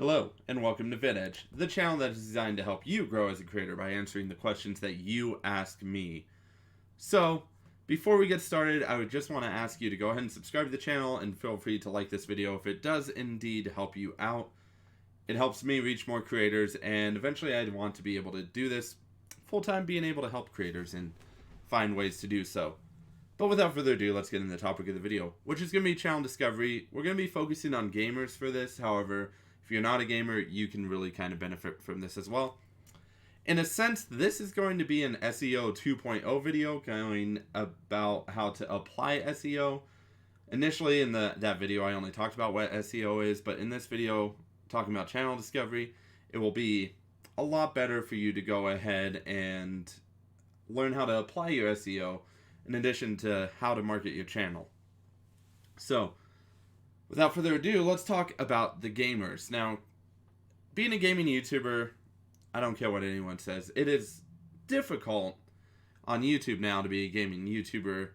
Hello, and welcome to VidEdge, the channel that is designed to help you grow as a creator by answering the questions that you ask me. So, before we get started, I would just want to ask you to go ahead and subscribe to the channel and feel free to like this video if it does indeed help you out. It helps me reach more creators, and eventually I'd want to be able to do this full-time, being able to help creators and find ways to do so. But without further ado, let's get into the topic of the video, which is going to be channel discovery. We're going to be focusing on gamers for this. However, if you're not a gamer, you can really kind of benefit from this as well. In a sense, this is going to be an SEO 2.0 video going about how to apply SEO. Initially in that video, I only talked about what SEO is, but in this video, talking about channel discovery, it will be a lot better for you to go ahead and learn how to apply your SEO in addition to how to market your channel. So, without further ado, let's talk about the gamers. Now, being a gaming YouTuber, I don't care what anyone says, it is difficult on YouTube now to be a gaming YouTuber.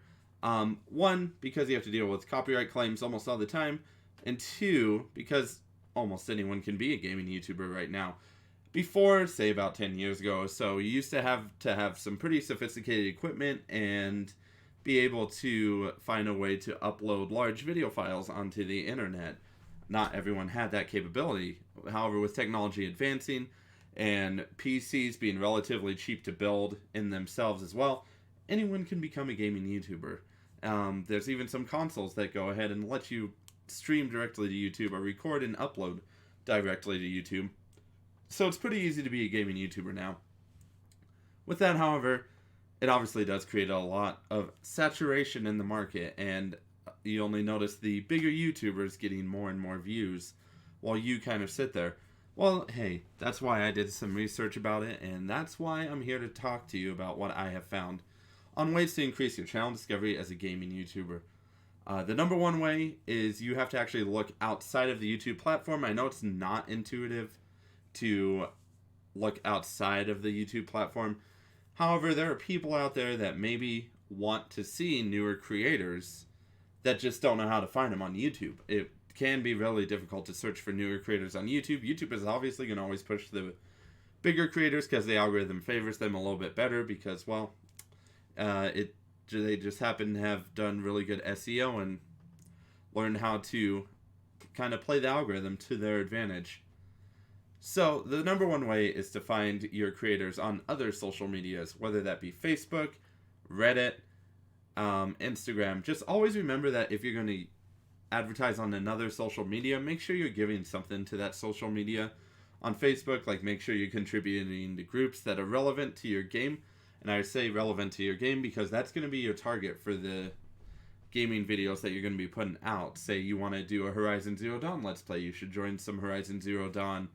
One, because you have to deal with copyright claims almost all the time, and two, because almost anyone can be a gaming YouTuber right now. Before, say about 10 years ago or so, you used to have some pretty sophisticated equipment and be able to find a way to upload large video files onto the internet. Not everyone had that capability. However, with technology advancing and PCs being relatively cheap to build in themselves as well, anyone can become a gaming YouTuber. There's even some consoles that go ahead and let you stream directly to YouTube or record and upload directly to YouTube. So it's pretty easy to be a gaming YouTuber now. With that, however, it obviously does create a lot of saturation in the market, and you only notice the bigger YouTubers getting more and more views while you kind of sit there. Well, hey, that's why I did some research about it, and that's why I'm here to talk to you about what I have found on ways to increase your channel discovery as a gaming YouTuber. The number one way is you have to actually look outside of the YouTube platform. I know it's not intuitive to look outside of the YouTube platform. However, there are people out there that maybe want to see newer creators that just don't know how to find them on YouTube. It can be really difficult to search for newer creators on YouTube. YouTube is obviously going to always push the bigger creators because the algorithm favors them a little bit better because, well, they just happen to have done really good SEO and learned how to kind of play the algorithm to their advantage. So, the number one way is to find your creators on other social medias, whether that be Facebook, Reddit, Instagram. Just always remember that if you're going to advertise on another social media, make sure you're giving something to that social media. On Facebook, like make sure you're contributing to groups that are relevant to your game. And I say relevant to your game because that's going to be your target for the gaming videos that you're going to be putting out. Say you want to do a Horizon Zero Dawn Let's Play, you should join some Horizon Zero Dawn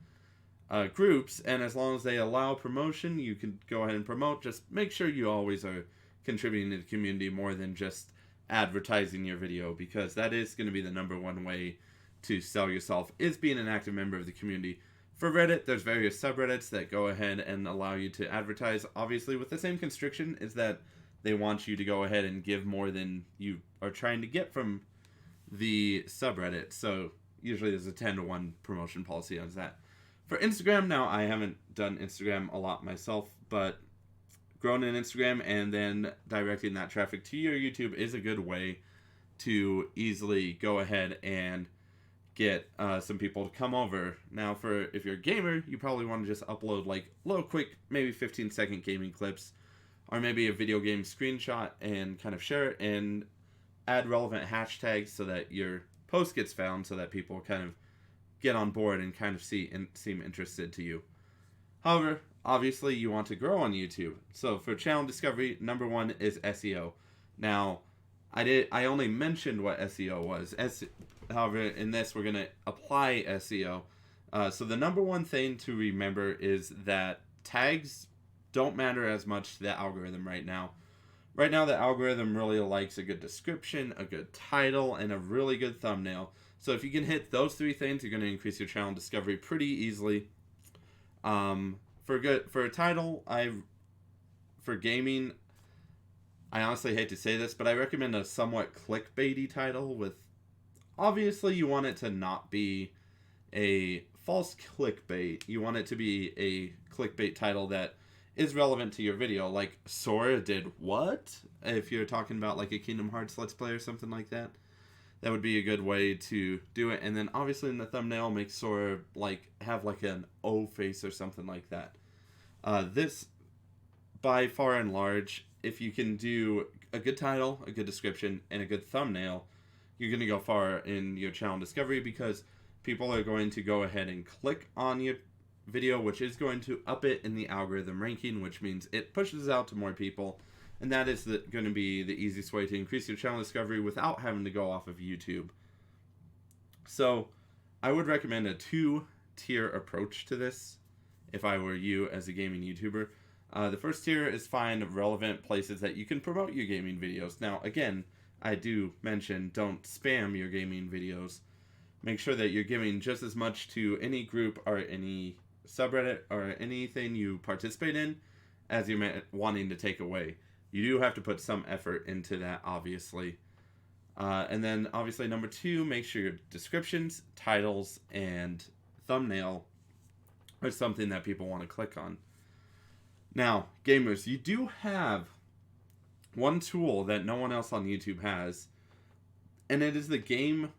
groups, and as long as they allow promotion, you can go ahead and promote. Just make sure you always are contributing to the community more than just advertising your video, because that is going to be the number one way to sell yourself, is being an active member of the community. For Reddit, there's various subreddits that go ahead and allow you to advertise, obviously with the same constriction, is that they want you to go ahead and give more than you are trying to get from the subreddit. So usually there's a 10-to-1 promotion policy on that. For Instagram, now I haven't done Instagram a lot myself, but growing an Instagram and then directing that traffic to your YouTube is a good way to easily go ahead and get some people to come over. Now, if you're a gamer, you probably want to just upload like little quick, maybe 15-second gaming clips, or maybe a video game screenshot and kind of share it and add relevant hashtags so that your post gets found, so that people kind of get on board and kind of seem interested to you. However, obviously you want to grow on YouTube. So for channel discovery, number one is SEO. Now, I only mentioned what SEO was. However, in this we're going to apply SEO. So the number one thing to remember is that tags don't matter as much to the algorithm right now. Right now the algorithm really likes a good description, a good title, and a really good thumbnail. So if you can hit those three things, you're going to increase your channel discovery pretty easily. For a title, for gaming, I honestly hate to say this, but I recommend a somewhat clickbaity title with, obviously you want it to not be a false clickbait. You want it to be a clickbait title that is relevant to your video, like Sora did what? If you're talking about like a Kingdom Hearts Let's Play or something like that, that would be a good way to do it. And then obviously in the thumbnail, make Sora like have like an O face or something like that. This, by far and large, if you can do a good title, a good description, and a good thumbnail, you're going to go far in your channel discovery, because people are going to go ahead and click on your video, which is going to up it in the algorithm ranking, which means it pushes out to more people, and that is going to be the easiest way to increase your channel discovery without having to go off of YouTube. So I would recommend a 2-tier approach to this if I were you as a gaming YouTuber. The first tier is find relevant places that you can promote your gaming videos. Now again, I do mention don't spam your gaming videos. Make sure that you're giving just as much to any group or any subreddit or anything you participate in as you're wanting to take away. You do have to put some effort into that, obviously. And then obviously number 2, make sure your descriptions, titles, and thumbnail are something that people want to click on. Now, gamers, you do have one tool that no one else on YouTube has, and it is the game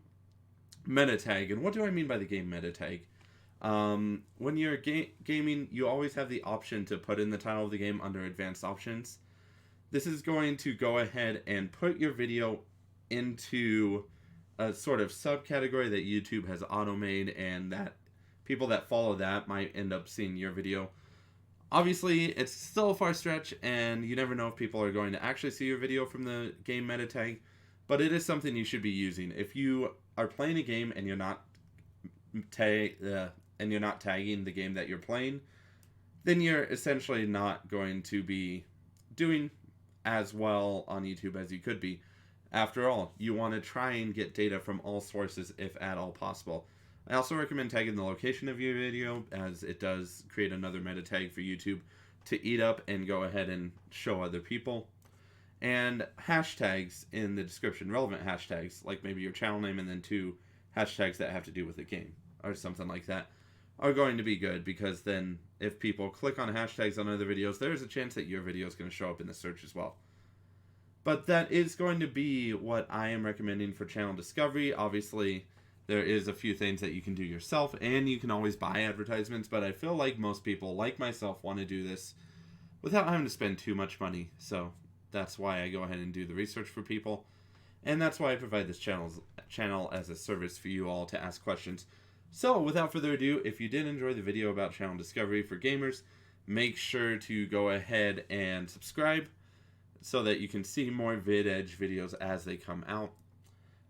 meta tag. And what do I mean by the game meta tag? When you're gaming, you always have the option to put in the title of the game under advanced options. This is going to go ahead and put your video into a sort of subcategory that YouTube has auto-made, and that people that follow that might end up seeing your video. Obviously, it's still a far stretch, and you never know if people are going to actually see your video from the game meta tag, but it is something you should be using. If you are playing a game and you're not tagging the game that you're playing, then you're essentially not going to be doing as well on YouTube as you could be. After all, you want to try and get data from all sources if at all possible. I also recommend tagging the location of your video, as it does create another meta tag for YouTube to eat up and go ahead and show other people. And hashtags in the description, relevant hashtags, like maybe your channel name and then 2 hashtags that have to do with the game or something like that, are going to be good, because then if people click on hashtags on other videos, there's a chance that your video is going to show up in the search as well. But that is going to be what I am recommending for channel discovery. Obviously, there is a few things that you can do yourself, and you can always buy advertisements, but I feel like most people, like myself, want to do this without having to spend too much money. So that's why I go ahead and do the research for people, and that's why I provide this channel as a service for you all to ask questions. So without further ado, if you did enjoy the video about channel discovery for gamers, make sure to go ahead and subscribe so that you can see more VidEdge videos as they come out.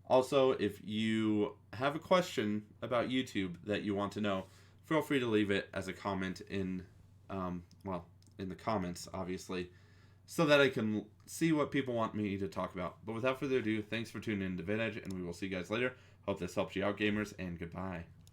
Also, if you have a question about YouTube that you want to know, feel free to leave it as a comment in the comments, obviously, so that I can see what people want me to talk about. But without further ado, thanks for tuning in to VidEdge, and we will see you guys later. Hope this helps you out, gamers, and goodbye.